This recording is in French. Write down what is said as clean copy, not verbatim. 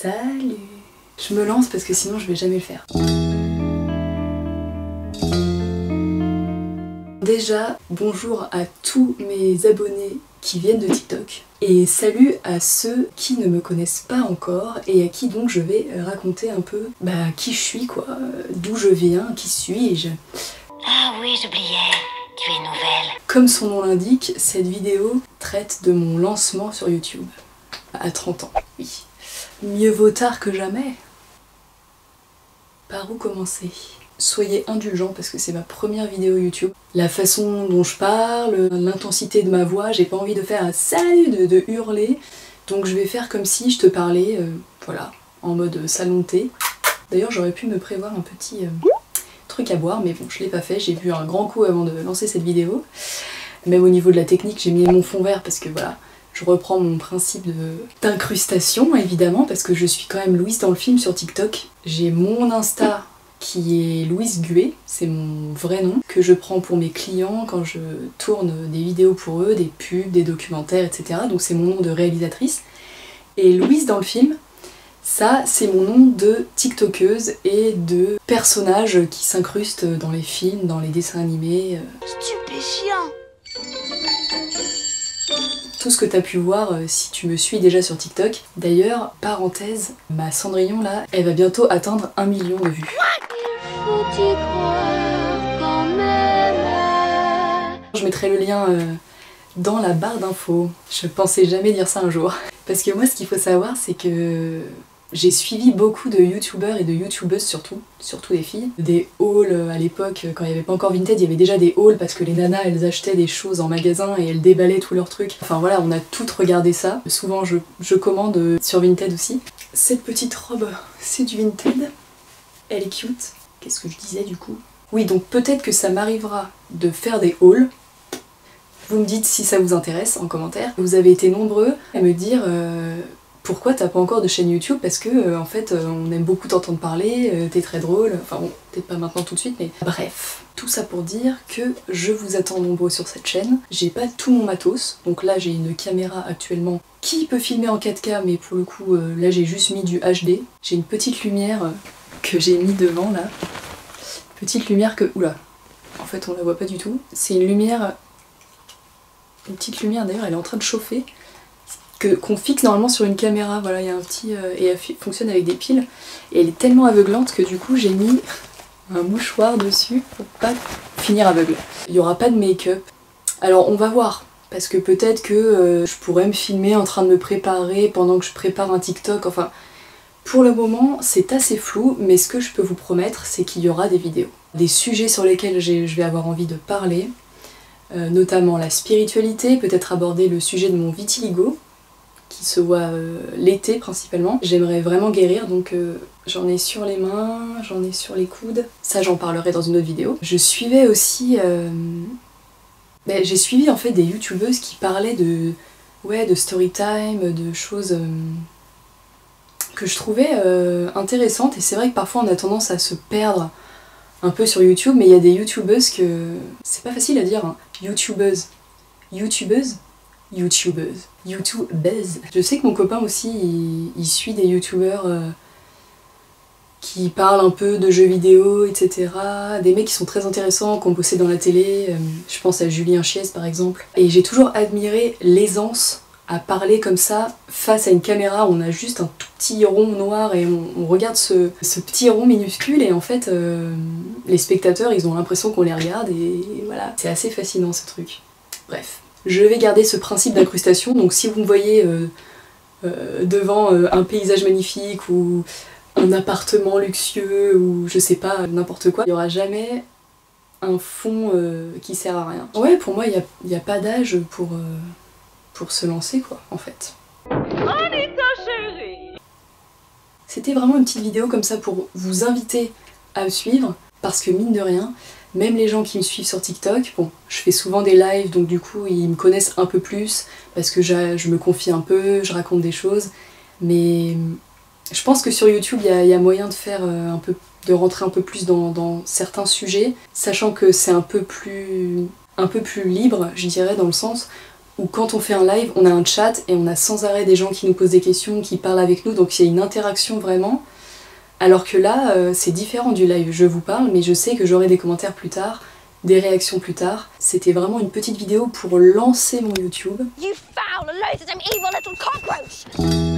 Salut! Je me lance parce que sinon je vais jamais le faire. Déjà, bonjour à tous mes abonnés qui viennent de TikTok et salut à ceux qui ne me connaissent pas encore et à qui donc je vais raconter un peu qui je suis quoi, d'où je viens, qui suis-je. Ah oui, j'oubliais, tu es nouvelle. Comme son nom l'indique, cette vidéo traite de mon lancement sur YouTube. À 30 ans, oui. Mieux vaut tard que jamais. Par où commencer? Soyez indulgents parce que c'est ma première vidéo YouTube. La façon dont je parle, l'intensité de ma voix, j'ai pas envie de faire un salut, de hurler. Donc je vais faire comme si je te parlais, voilà, en mode salon de thé. D'ailleurs j'aurais pu me prévoir un petit truc à boire, mais bon je l'ai pas fait, j'ai bu un grand coup avant de lancer cette vidéo. Même au niveau de la technique, j'ai mis mon fond vert parce que voilà, je reprends mon principe d'incrustation évidemment, parce que je suis quand même Louise dans le film sur TikTok. J'ai mon Insta qui est Louise Gué, c'est mon vrai nom, que je prends pour mes clients quand je tourne des vidéos pour eux, des pubs, des documentaires, etc. Donc c'est mon nom de réalisatrice. Et Louise dans le film, ça c'est mon nom de tiktokeuse et de personnage qui s'incruste dans les films, dans les dessins animés. Stupéfiant. Tout ce que t'as pu voir si tu me suis déjà sur TikTok. D'ailleurs, parenthèse, ma Cendrillon là, elle va bientôt atteindre 1 million de vues. Faut y croire quand même. Je mettrai le lien dans la barre d'infos. Je pensais jamais dire ça un jour. Parce que moi, ce qu'il faut savoir, c'est que j'ai suivi beaucoup de youtubeurs et de youtubeuses surtout des filles. Des hauls à l'époque, quand il n'y avait pas encore Vinted, il y avait déjà des hauls parce que les nanas elles achetaient des choses en magasin et elles déballaient tous leurs trucs. Enfin voilà, on a toutes regardé ça. Souvent je commande sur Vinted aussi. Cette petite robe, c'est du Vinted. Elle est cute. Qu'est-ce que je disais du coup? Oui, donc peut-être que ça m'arrivera de faire des hauls. Vous me dites si ça vous intéresse en commentaire. Vous avez été nombreux à me dire pourquoi t'as pas encore de chaîne YouTube, parce que en fait on aime beaucoup t'entendre parler, t'es très drôle, enfin bon, peut-être pas maintenant tout de suite, mais bref. Tout ça pour dire que je vous attends nombreux sur cette chaîne. J'ai pas tout mon matos, donc là j'ai une caméra actuellement qui peut filmer en 4K, mais pour le coup là j'ai juste mis du HD. J'ai une petite lumière que j'ai mis devant là. Petite lumière que... Oula, en fait on la voit pas du tout. C'est une lumière... Une petite lumière d'ailleurs, elle est en train de chauffer. Qu'on fixe normalement sur une caméra, voilà, il y a un petit... et elle fonctionne avec des piles. Et elle est tellement aveuglante que du coup j'ai mis un mouchoir dessus pour pas finir aveugle. Il n'y aura pas de make-up. Alors on va voir, parce que peut-être que je pourrais me filmer en train de me préparer pendant que je prépare un TikTok, enfin... Pour le moment, c'est assez flou, mais ce que je peux vous promettre, c'est qu'il y aura des vidéos. Des sujets sur lesquels je vais avoir envie de parler, notamment la spiritualité, peut-être aborder le sujet de mon vitiligo, qui se voit l'été principalement. J'aimerais vraiment guérir, donc j'en ai sur les mains, j'en ai sur les coudes. Ça, j'en parlerai dans une autre vidéo. Je suivais aussi... j'ai suivi en fait des youtubeuses qui parlaient de story time, de choses... que je trouvais intéressante, et c'est vrai que parfois on a tendance à se perdre un peu sur YouTube, mais il y a des youtubeuses que... c'est pas facile à dire, hein. Youtubeuses. Youtubeuses. Je sais que mon copain aussi, il suit des youtubeurs qui parlent un peu de jeux vidéo, etc. Des mecs qui sont très intéressants, qui ont bossé dans la télé, je pense à Julien Chiez par exemple. Et j'ai toujours admiré l'aisance à parler comme ça face à une caméra où on a juste un tout petit rond noir et on regarde ce petit rond minuscule, et en fait les spectateurs ils ont l'impression qu'on les regarde, et voilà, c'est assez fascinant ce truc. Bref, je vais garder ce principe d'incrustation, donc si vous me voyez devant un paysage magnifique ou un appartement luxueux ou je sais pas, n'importe quoi, il n'y aura jamais un fond qui sert à rien. Ouais, pour moi il n'y a pas d'âge pour se lancer quoi, en fait. Anita chérie. C'était vraiment une petite vidéo comme ça pour vous inviter à me suivre, parce que mine de rien, même les gens qui me suivent sur TikTok, bon, je fais souvent des lives, donc du coup ils me connaissent un peu plus, parce que je me confie un peu, je raconte des choses, mais je pense que sur YouTube il y a moyen de faire de rentrer un peu plus dans certains sujets, sachant que c'est un peu plus libre, je dirais, dans le sens où quand on fait un live, on a un chat et on a sans arrêt des gens qui nous posent des questions, qui parlent avec nous, donc il y a une interaction vraiment. Alors que là, c'est différent du live, je vous parle, mais je sais que j'aurai des commentaires plus tard, des réactions plus tard. C'était vraiment une petite vidéo pour lancer mon YouTube. You foul, loathsome, evil little cockroach!